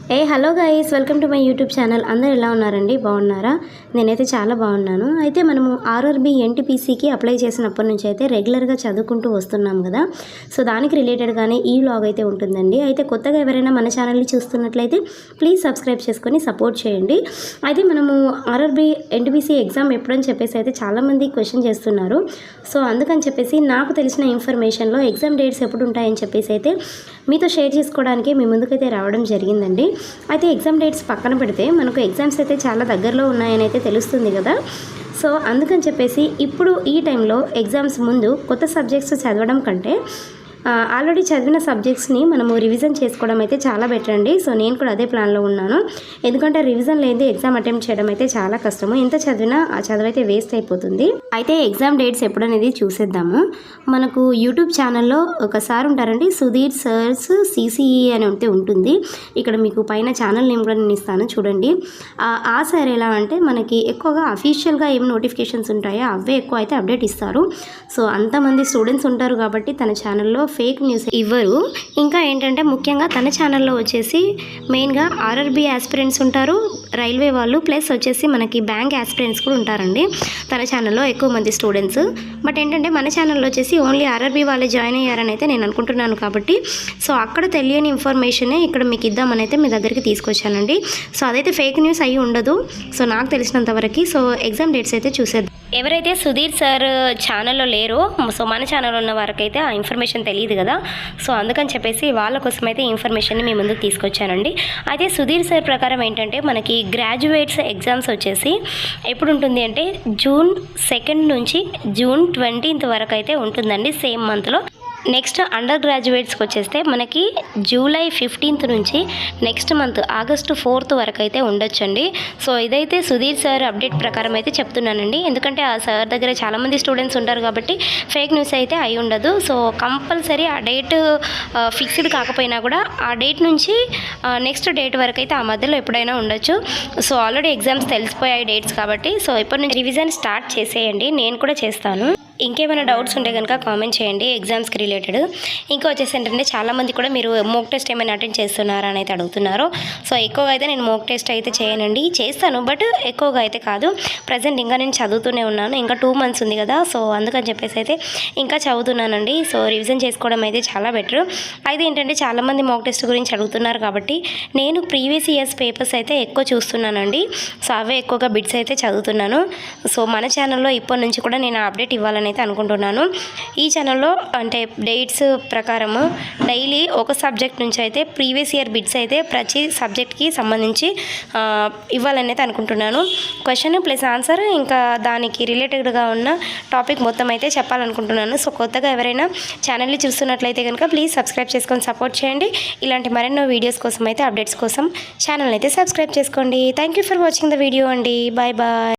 Hello guys, welcome to my YouTube channel. అందరూ ఎలా ఉన్నారండి? బాగున్నారా? నేనైతే చాలా బాగున్నాను. అయితే మనము ఆర్ఆర్బీ ఎన్టీపీసీకి అప్లై చేసినప్పటి నుంచి అయితే రెగ్యులర్గా చదువుకుంటూ వస్తున్నాం కదా. సో దానికి రిలేటెడ్గానే ఈ వ్లాగ్ అయితే ఉంటుందండి. అయితే కొత్తగా ఎవరైనా మన ఛానల్ని చూస్తున్నట్లయితే ప్లీజ్ సబ్స్క్రైబ్ చేసుకొని సపోర్ట్ చేయండి. అయితే మనము ఆర్ఆర్బీ ఎన్టీపీసీ ఎగ్జామ్ ఎప్పుడని చెప్పేసి అయితే చాలామంది క్వశ్చన్ చేస్తున్నారు. సో అందుకని చెప్పేసి నాకు తెలిసిన ఇన్ఫర్మేషన్లో ఎగ్జామ్ డేట్స్ ఎప్పుడు ఉంటాయని చెప్పేసి అయితే మీతో షేర్ చేసుకోవడానికి మీ ముందుకైతే రావడం జరిగిందండి. అయితే ఎగ్జామ్ డేట్స్ పక్కన పెడితే మనకు ఎగ్జామ్స్ అయితే చాలా దగ్గరలో ఉన్నాయని అయితే తెలుస్తుంది కదా. సో అందుకని చెప్పేసి ఇప్పుడు ఈ టైంలో ఎగ్జామ్స్ ముందు కొత్త సబ్జెక్ట్స్ చదవడం కంటే ఆల్రెడీ చదివిన సబ్జెక్ట్స్ని మనము రివిజన్ చేసుకోవడం అయితే చాలా బెటర్ అండి. సో నేను కూడా అదే ప్లాన్లో ఉన్నాను. ఎందుకంటే రివిజన్ లేని ఎగ్జామ్ అటెంప్ట్ చేయడం అయితే చాలా కష్టము. ఎంత చదివినా ఆ చదువు అయితే వేస్ట్ అయిపోతుంది. అయితే ఎగ్జామ్ డేట్స్ ఎప్పుడనేది చూసేద్దాము. మనకు యూట్యూబ్ ఛానల్లో ఒక సార్ ఉంటారండి, సుధీర్ సర్స్ సిసిఈ అని ఉంటుంది. ఇక్కడ మీకు పైన ఛానల్ నేమ్ కూడా నేను ఇస్తాను, చూడండి. ఆ సార్ ఎలా అంటే మనకి ఎక్కువగా అఫీషియల్గా ఏం నోటిఫికేషన్స్ ఉంటాయో అవే ఎక్కువ అయితే అప్డేట్ ఇస్తారు. సో అంతమంది స్టూడెంట్స్ ఉంటారు కాబట్టి తన ఛానల్లో ఫేక్ న్యూస్ ఇవ్వరు. ఇంకా ఏంటంటే ముఖ్యంగా తన ఛానల్లో వచ్చేసి మెయిన్గా ఆర్ఆర్బీ ఆస్పిరెంట్స్ ఉంటారు, రైల్వే వాళ్ళు, ప్లస్ వచ్చేసి మనకి బ్యాంక్ ఆస్పిరెంట్స్ కూడా ఉంటారండి తన ఛానల్లో ఎక్కువ మంది స్టూడెంట్స్. బట్ ఏంటంటే మన ఛానల్లో వచ్చేసి ఓన్లీ ఆర్ఆర్బీ వాళ్ళే జాయిన్ అయ్యారని అయితే నేను అనుకుంటున్నాను. కాబట్టి సో అక్కడ తెలియని ఇన్ఫర్మేషనే ఇక్కడ మీకు ఇద్దామని అయితే మీ దగ్గరికి తీసుకొచ్చానండి. సో అదైతే ఫేక్ న్యూస్ అయ్యి ఉండదు, సో నాకు తెలిసినంత వరకు. సో ఎగ్జామ్ డేట్స్ అయితే చూసేద్దాం. ఎవరైతే సుధీర్ సార్ ఛానల్లో లేరో, సో మన ఛానల్లో ఉన్న వారికైతే ఆ ఇన్ఫర్మేషన్ తెలియదు కదా. సో అందుకని చెప్పేసి వాళ్ళ కోసం అయితే ఇన్ఫర్మేషన్ని మీ ముందుకు తీసుకొచ్చానండి. అయితే సుధీర్ సార్ ప్రకారం ఏంటంటే మనకి గ్రాడ్యుయేట్స్ ఎగ్జామ్స్ వచ్చేసి ఎప్పుడు ఉంటుంది అంటే జూన్ 2 నుంచి జూన్ 20 వరకు అయితే ఉంటుందండి, సేమ్ మంత్లో. నెక్స్ట్ అండర్ గ్రాడ్యుయేట్స్కి వచ్చేస్తే మనకి జూలై 15 నుంచి నెక్స్ట్ మంత్ ఆగస్టు 4 వరకు అయితే ఉండొచ్చండి. సో ఇదైతే సుధీర్ సార్ అప్డేట్ ప్రకారం అయితే చెప్తున్నానండి. ఎందుకంటే ఆ సార్ దగ్గర చాలామంది స్టూడెంట్స్ ఉంటారు కాబట్టి ఫేక్ న్యూస్ అయితే అయి ఉండదు. సో కంపల్సరీ ఆ డేట్ ఫిక్స్డ్ కాకపోయినా కూడా ఆ డేట్ నుంచి నెక్స్ట్ డేట్ వరకు అయితే ఆ మధ్యలో ఎప్పుడైనా ఉండొచ్చు. సో ఆల్రెడీ ఎగ్జామ్స్ తెలిసిపోయాయి డేట్స్ కాబట్టి సో ఇప్పటి నుంచి రివిజన్ స్టార్ట్ చేసేయండి, నేను కూడా చేస్తాను. ఇంకేమైనా డౌట్స్ ఉంటే కనుక కామెంట్ చేయండి ఎగ్జామ్స్కి రిలేటెడ్. ఇంకా వచ్చేసి ఏంటంటే చాలామంది కూడా మీరు మోక్ టెస్ట్ ఏమైనా అటెండ్ చేస్తున్నారా అని అయితే అడుగుతున్నారు. సో ఎక్కువగా అయితే నేను మోక్ టెస్ట్ అయితే చేయనండి, చేస్తాను బట్ ఎక్కువగా అయితే కాదు. ప్రజెంట్ ఇంకా నేను చదువుతూనే ఉన్నాను, ఇంకా 2 months ఉంది కదా. సో అందుకని చెప్పేసి అయితే ఇంకా చదువుతున్నానండి. సో రివిజన్ చేసుకోవడం అయితే చాలా బెటర్. అయితే ఏంటంటే చాలామంది మోక్ టెస్ట్ గురించి అడుగుతున్నారు కాబట్టి నేను ప్రీవియస్ ఇయర్స్ పేపర్స్ అయితే ఎక్కువ చూస్తున్నానండి. సో అవే ఎక్కువగా బిట్స్ అయితే చదువుతున్నాను. సో మన ఛానల్లో ఇప్పటి నుంచి కూడా నేను అప్డేట్ ఇవ్వాలని అయితే అనుకుంటున్నాను. ఈ ఛానల్లో అంటే డేట్స్ ప్రకారము డైలీ ఒక సబ్జెక్ట్ నుంచి అయితే ప్రీవియస్ ఇయర్ బిట్స్ అయితే ప్రతి సబ్జెక్ట్కి సంబంధించి ఇవ్వాలని అయితే అనుకుంటున్నాను. క్వశ్చన్ ప్లస్ ఆన్సర్ ఇంకా దానికి రిలేటెడ్గా ఉన్న టాపిక్ మొత్తం అయితే చెప్పాలనుకుంటున్నాను. సో కొత్తగా ఎవరైనా ఛానల్ని చూస్తున్నట్లయితే కనుక ప్లీజ్ సబ్స్క్రైబ్ చేసుకొని సపోర్ట్ చేయండి. ఇలాంటి మరెన్నో వీడియోస్ కోసం అయితే అప్డేట్స్ కోసం ఛానల్ అయితే సబ్స్క్రైబ్ చేసుకోండి. Thank you for watching the video అండి. Bye bye.